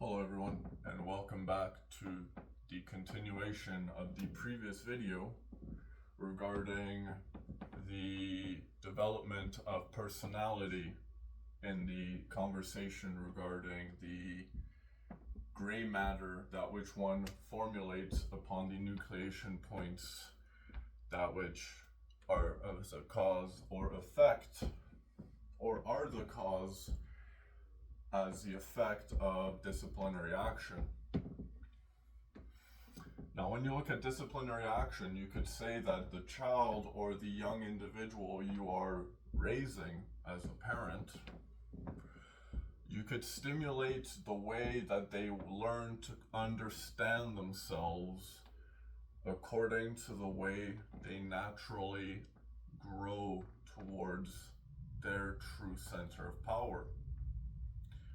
Hello everyone, and welcome back to the continuation of the previous video regarding the development of personality in the conversation regarding the gray matter, that which one formulates upon the nucleation points, that which are as a cause or effect, or are the cause as the effect of disciplinary action. Now, when you look at disciplinary action, you could say that the child or the young individual you are raising as a parent, you could stimulate the way that they learn to understand themselves according to the way they naturally grow towards their true center of power,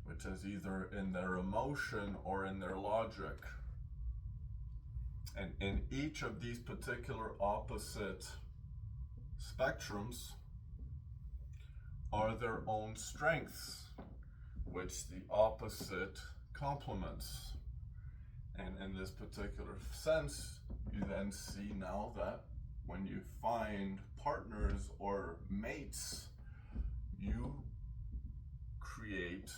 which is either in their emotion or in their logic. And in each of these particular opposite spectrums are their own strengths, which the opposite complements. And in this particular sense, you then see now that when you find partners or mates, you create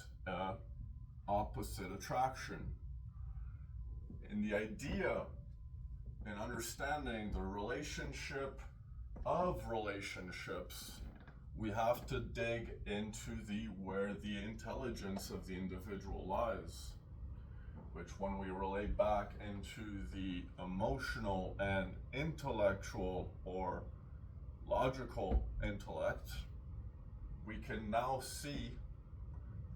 opposite attraction. And the idea in understanding the relationship of relationships, we have to dig into where the intelligence of the individual lies, which when we relate back into the emotional and intellectual or logical intellect, we can now see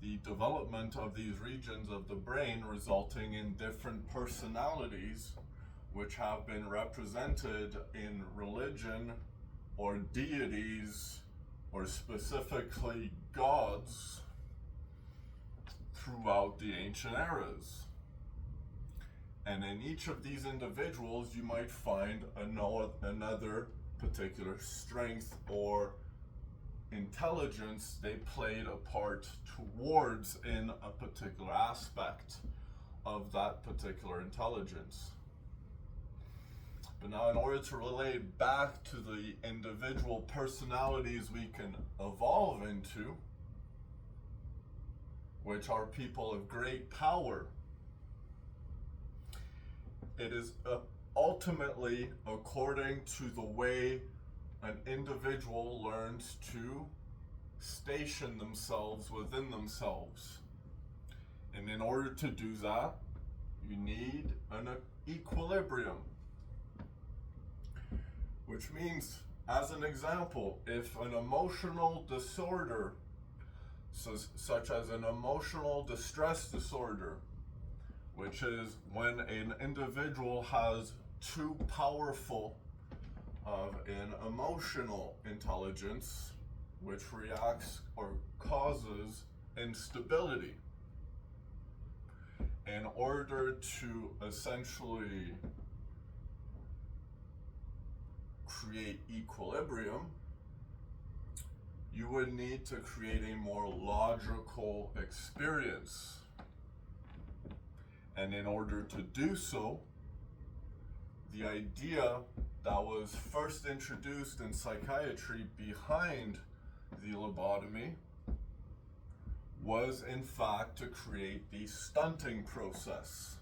the development of these regions of the brain resulting in different personalities which have been represented in religion or deities or specifically gods throughout the ancient eras. And in each of these individuals you might find another particular strength or intelligence they played a part towards in a particular aspect of that particular intelligence. But now, in order to relate back to the individual personalities we can evolve into, which are people of great power, it is ultimately according to the way an individual learns to station themselves within themselves. And in order to do that, you need an equilibrium. Which means, as an example, if an emotional disorder, such as an emotional distress disorder, which is when an individual has too powerful of an emotional intelligence, which reacts or causes instability. In order to essentially create equilibrium, you would need to create a more logical experience. And in order to do so, the idea that was first introduced in psychiatry behind the lobotomy was in fact to create the stunting process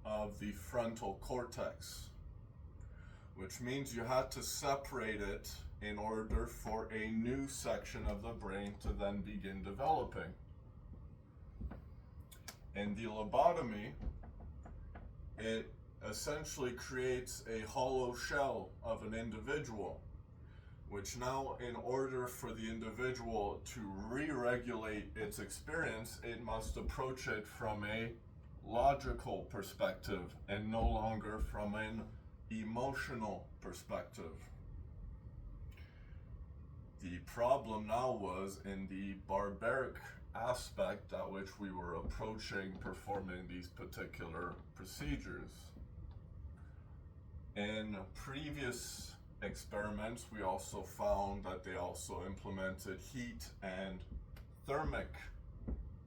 of the frontal cortex, which means you had to separate it in order for a new section of the brain to then begin developing. In the lobotomy, it essentially creates a hollow shell of an individual, which now, in order for the individual to re-regulate its experience, it must approach it from a logical perspective and no longer from an emotional perspective. The problem now was in the barbaric aspect at which we were approaching performing these particular procedures. In previous experiments, we also found that they also implemented heat and thermic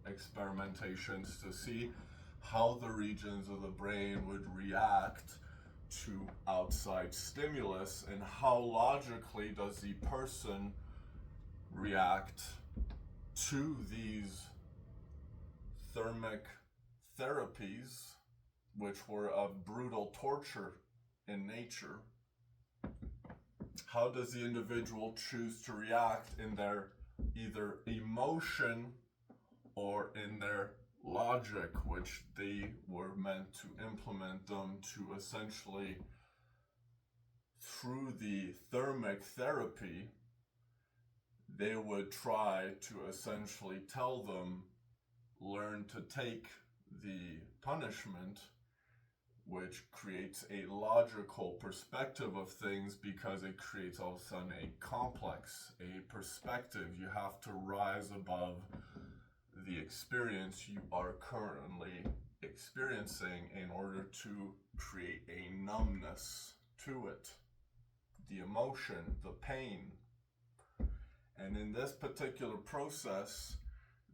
experimentations to see how the regions of the brain would react to outside stimulus, and how logically does the person react to these thermic therapies, which were of brutal torture in nature. How does the individual choose to react in their either emotion or in their logic, which they were meant to implement them to essentially, through the thermic therapy, they would try to essentially tell them, learn to take the punishment, which creates a logical perspective of things, because it creates all of a sudden a complex, a perspective. You have to rise above the experience you are currently experiencing in order to create a numbness to it, the emotion, the pain. And in this particular process,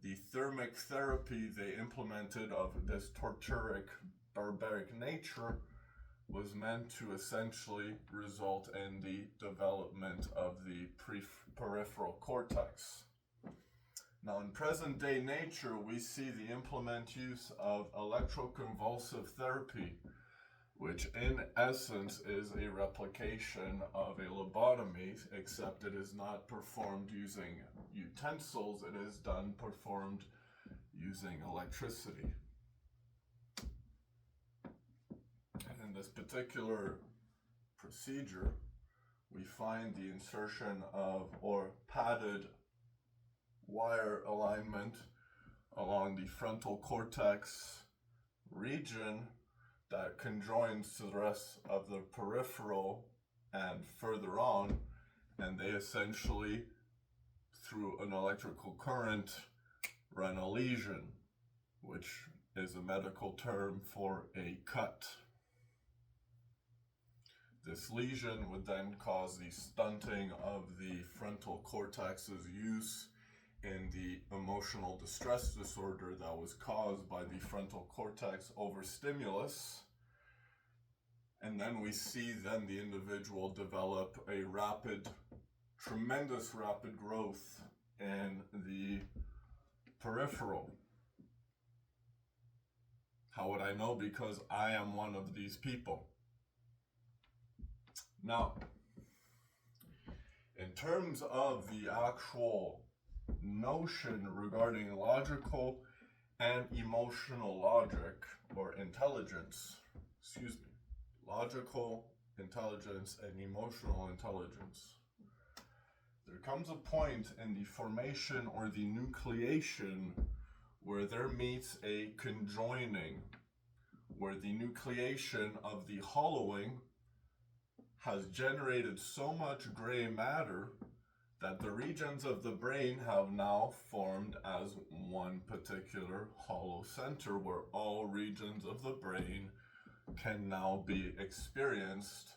the thermic therapy they implemented of this torturic, barbaric nature was meant to essentially result in the development of the peripheral cortex. Now, in present day nature, we see the implement use of electroconvulsive therapy, which in essence is a replication of a lobotomy, except it is not performed using utensils, it is performed using electricity. And in this particular procedure, we find the insertion of or padded wire alignment along the frontal cortex region that conjoins to the rest of the peripheral and further on, and they essentially, through an electrical current, run a lesion, which is a medical term for a cut. This lesion would then cause the stunting of the frontal cortex's use in the emotional distress disorder that was caused by the frontal cortex overstimulus. And then we see then the individual develop a tremendous rapid growth in the peripheral. How would I know? Because I am one of these people. Now, in terms of the actual notion regarding logical and emotional logic, or intelligence, logical intelligence and emotional intelligence, there comes a point in the formation or the nucleation where there meets a conjoining, where the nucleation of the hollowing has generated so much gray matter that the regions of the brain have now formed as one particular hollow center, where all regions of the brain can now be experienced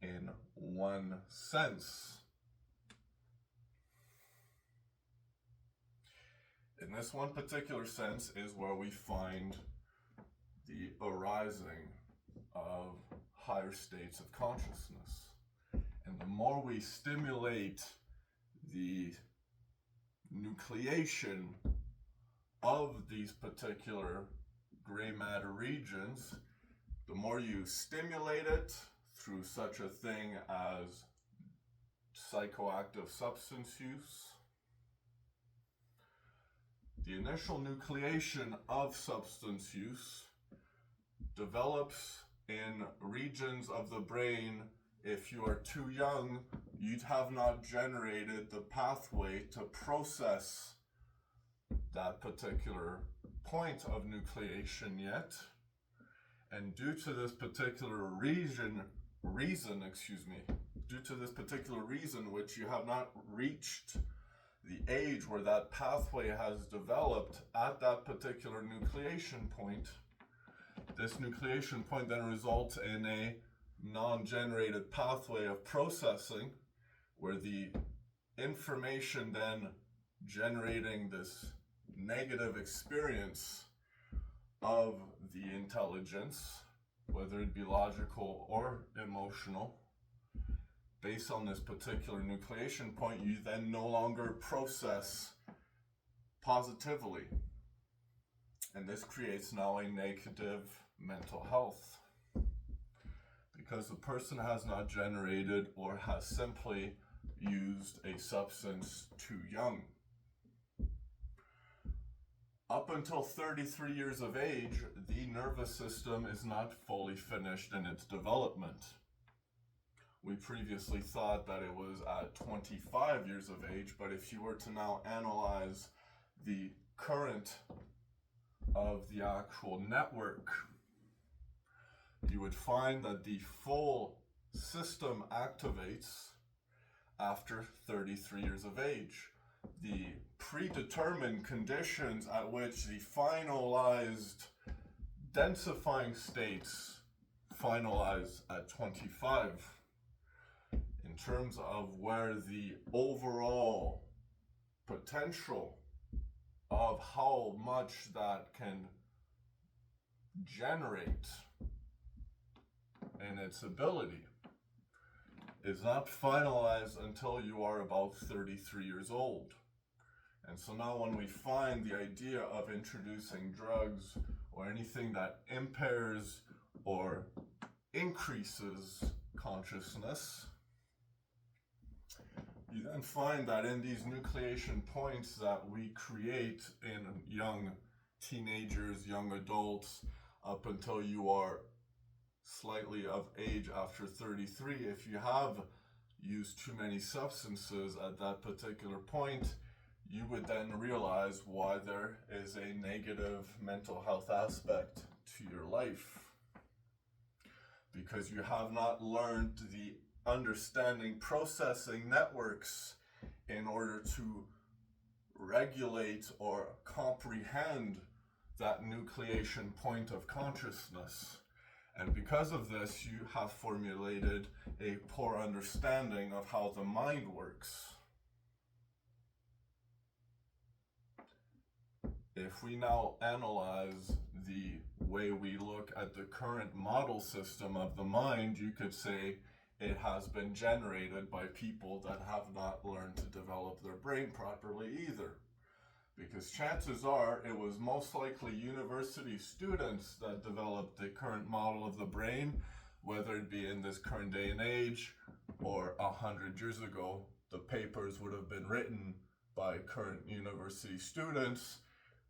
in one sense. In this one particular sense is where we find the arising of higher states of consciousness. And the more we stimulate the nucleation of these particular gray matter regions, the more you stimulate it through such a thing as psychoactive substance use, the initial nucleation of substance use develops in regions of the brain. If you are too young, you'd have not generated the pathway to process that particular point of nucleation yet. And due to this particular reason, which you have not reached the age where that pathway has developed at that particular nucleation point, this nucleation point then results in a non-generated pathway of processing, where the information then generating this negative experience of the intelligence, whether it be logical or emotional, based on this particular nucleation point, you then no longer process positively. And this creates now a negative mental health, because the person has not generated or has simply used a substance too young. Up until 33 years of age, the nervous system is not fully finished in its development. We previously thought that it was at 25 years of age, but if you were to now analyze the current of the actual network, you would find that the full system activates after 33 years of age. The predetermined conditions at which the finalized densifying states finalize at 25. In terms of where the overall potential of how much that can generate in its ability is not finalized until you are about 33 years old. And so now when we find the idea of introducing drugs or anything that impairs or increases consciousness, you then find that in these nucleation points that we create in young teenagers, young adults, up until you are slightly of age after 33, if you have used too many substances at that particular point, you would then realize why there is a negative mental health aspect to your life. Because you have not learned the understanding processing networks in order to regulate or comprehend that nucleation point of consciousness. And because of this, you have formulated a poor understanding of how the mind works. If we now analyze the way we look at the current model system of the mind, you could say it has been generated by people that have not learned to develop their brain properly either. Because chances are it was most likely university students that developed the current model of the brain, whether it be in this current day and age or 100 years ago. The papers would have been written by current university students,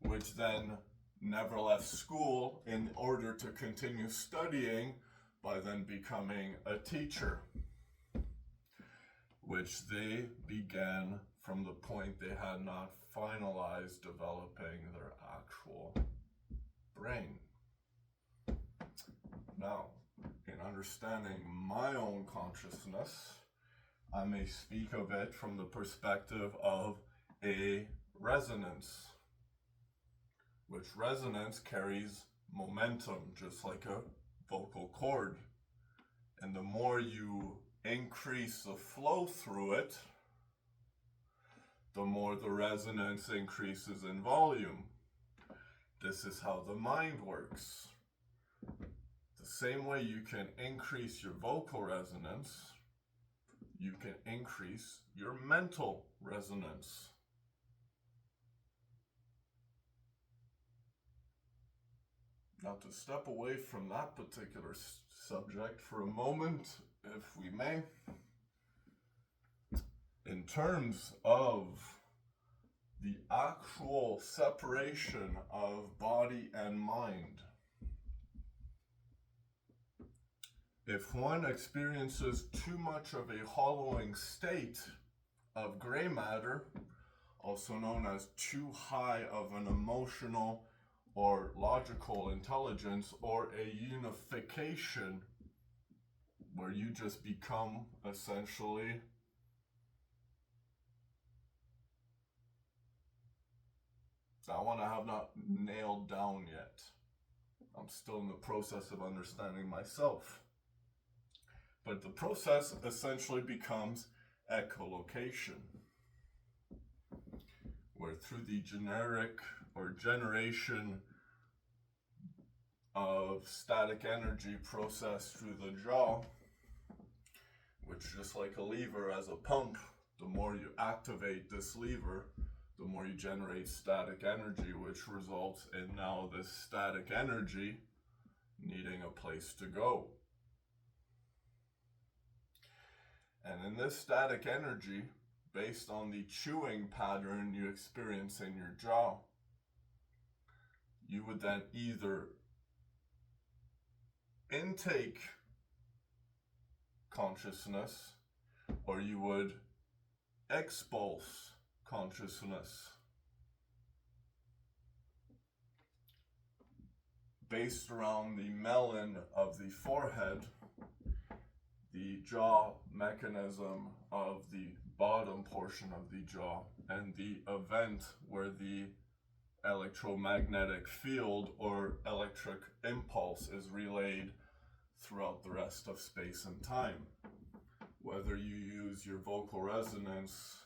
which then never left school in order to continue studying by then becoming a teacher, which they began from the point they had not finalized developing their actual brain. Now, in understanding my own consciousness, I may speak of it from the perspective of a resonance, which resonance carries momentum, just like a vocal cord. And the more you increase the flow through it, the more the resonance increases in volume. This is how the mind works. The same way you can increase your vocal resonance, you can increase your mental resonance. Now, to step away from that particular subject for a moment, if we may, in terms of the actual separation of body and mind, if one experiences too much of a hollowing state of gray matter, also known as too high of an emotional or logical intelligence, or a unification where you just become essentially that one I have not nailed down yet. I'm still in the process of understanding myself. But the process essentially becomes echolocation, where through the generic or generation of static energy processed through the jaw, which, just like a lever as a pump, the more you activate this lever, the more you generate static energy, which results in now this static energy needing a place to go. And in this static energy, based on the chewing pattern you experience in your jaw, you would then either intake consciousness or you would expulse consciousness. Based around the melon of the forehead, the jaw mechanism of the bottom portion of the jaw, and the event where the electromagnetic field or electric impulse is relayed throughout the rest of space and time. Whether you use your vocal resonance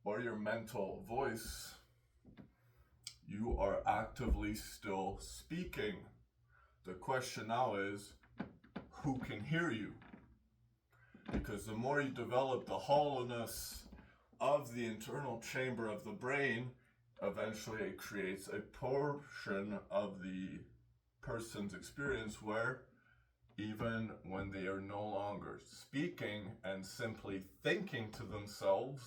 or your mental voice, you are actively still speaking. The question now is, who can hear you? Because the more you develop the hollowness of the internal chamber of the brain, eventually it creates a portion of the person's experience where even when they are no longer speaking and simply thinking to themselves,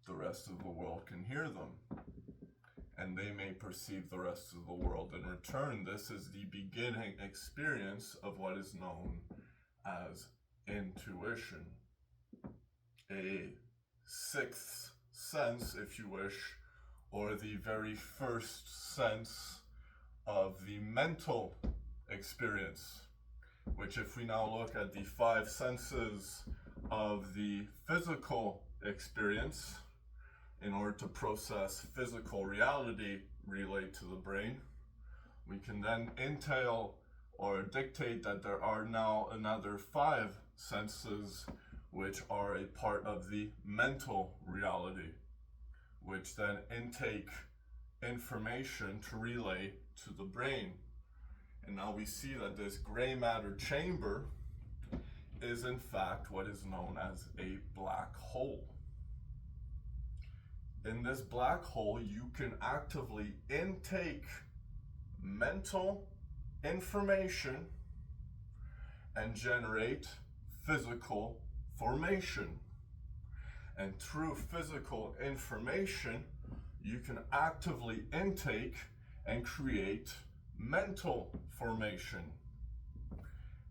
the rest of the world can hear them. And they may perceive the rest of the world in return. This is the beginning experience of what is known as intuition. A sixth sense, if you wish, or the very first sense of the mental experience, which, if we now look at the five senses of the physical experience, in order to process physical reality relayed to the brain, we can then entail or dictate that there are now another five senses which are a part of the mental reality, which then intake information to relay to the brain. And now we see that this gray matter chamber is in fact what is known as a black hole. In this black hole, you can actively intake mental information and generate physical formation. And through physical information, you can actively intake and create mental formation.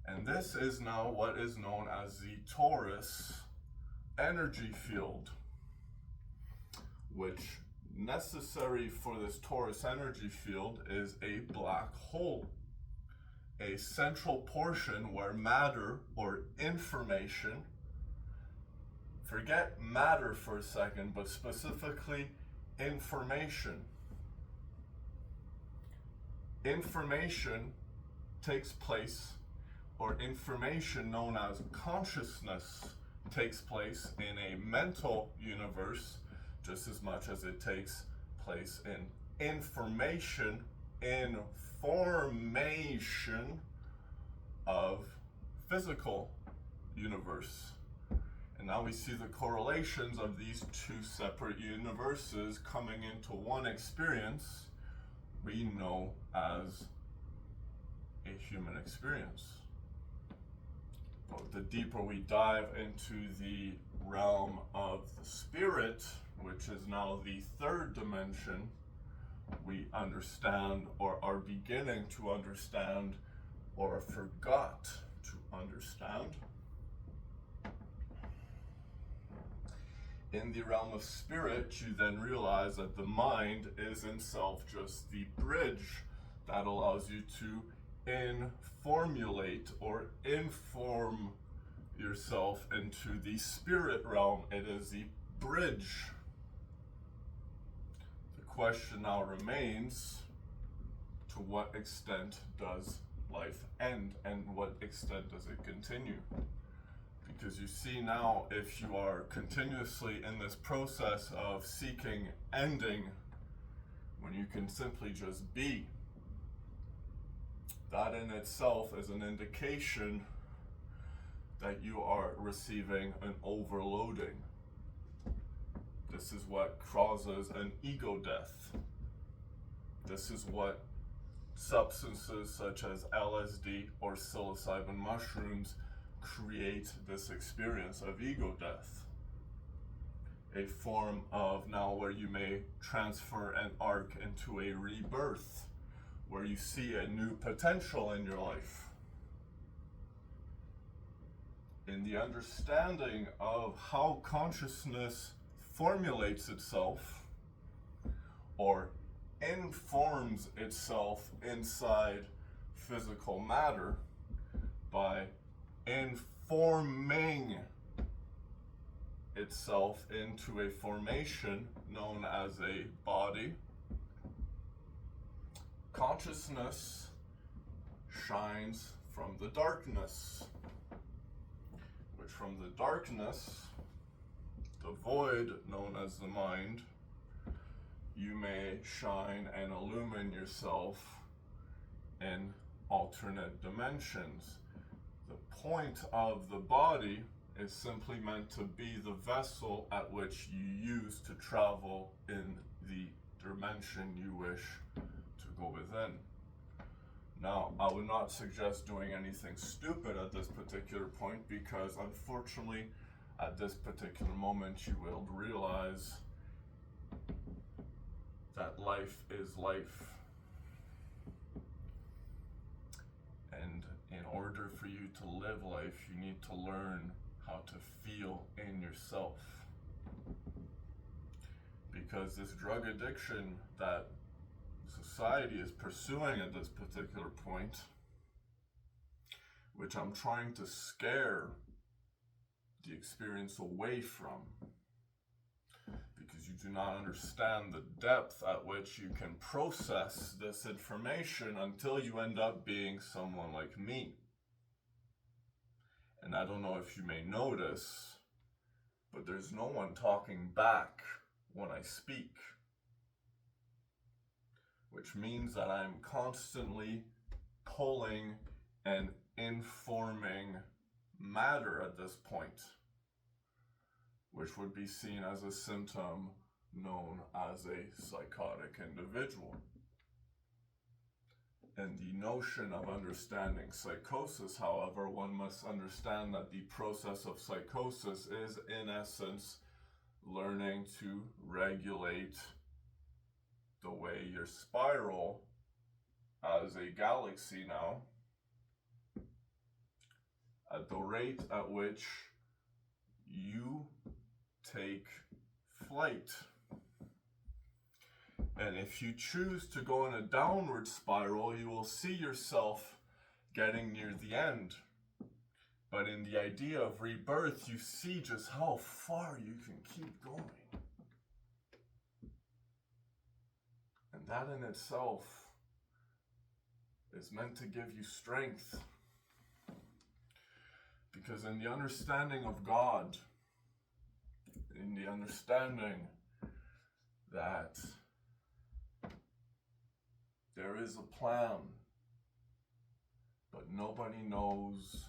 And this is now what is known as the torus energy field, which necessary for this torus energy field is a black hole, a central portion where matter or information, forget matter for a second, but specifically information. Information takes place, or information known as consciousness takes place in a mental universe just as much as it takes place in information of physical universe. And now we see the correlations of these two separate universes coming into one experience we know as a human experience. But the deeper we dive into the realm of the spirit, which is now the third dimension, we understand or are beginning to understand or forgot to understand. In the realm of spirit, you then realize that the mind is in self just the bridge that allows you to informulate or inform yourself into the spirit realm. It is the bridge. The question now remains, to what extent does life end and what extent does it continue? Because you see now, if you are continuously in this process of seeking ending, when you can simply just be. That in itself is an indication that you are receiving an overloading. This is what causes an ego death. This is what substances such as LSD or psilocybin mushrooms create, this experience of ego death. A form of now where you may transfer an arc into a rebirth, where you see a new potential in your life. In the understanding of how consciousness formulates itself or informs itself inside physical matter by informing itself into a formation known as a body, consciousness shines from the darkness, which from the darkness, the void known as the mind, you may shine and illumine yourself in alternate dimensions. The point of the body is simply meant to be the vessel at which you use to travel in the dimension you wish to go within. Now, I would not suggest doing anything stupid at this particular point, because unfortunately, at this particular moment, you will realize that life is life. And in order for you to live life, you need to learn how to feel in yourself. Because this drug addiction that society is pursuing at this particular point, which I'm trying to scare the experience away from, because you do not understand the depth at which you can process this information until you end up being someone like me. And I don't know if you may notice, but there's no one talking back when I speak, which means that I'm constantly pulling and informing matter at this point, which would be seen as a symptom known as a psychotic individual. In the notion of understanding psychosis, however, one must understand that the process of psychosis is, in essence, learning to regulate the way your spiral as a galaxy now, at the rate at which you take flight. And if you choose to go in a downward spiral, you will see yourself getting near the end. But in the idea of rebirth, you see just how far you can keep going. And that in itself is meant to give you strength. Because in the understanding of God, in the understanding that there is a plan, but nobody knows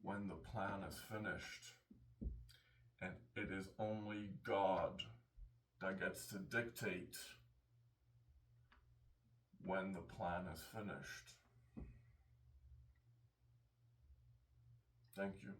when the plan is finished. And it is only God that gets to dictate when the plan is finished. Thank you.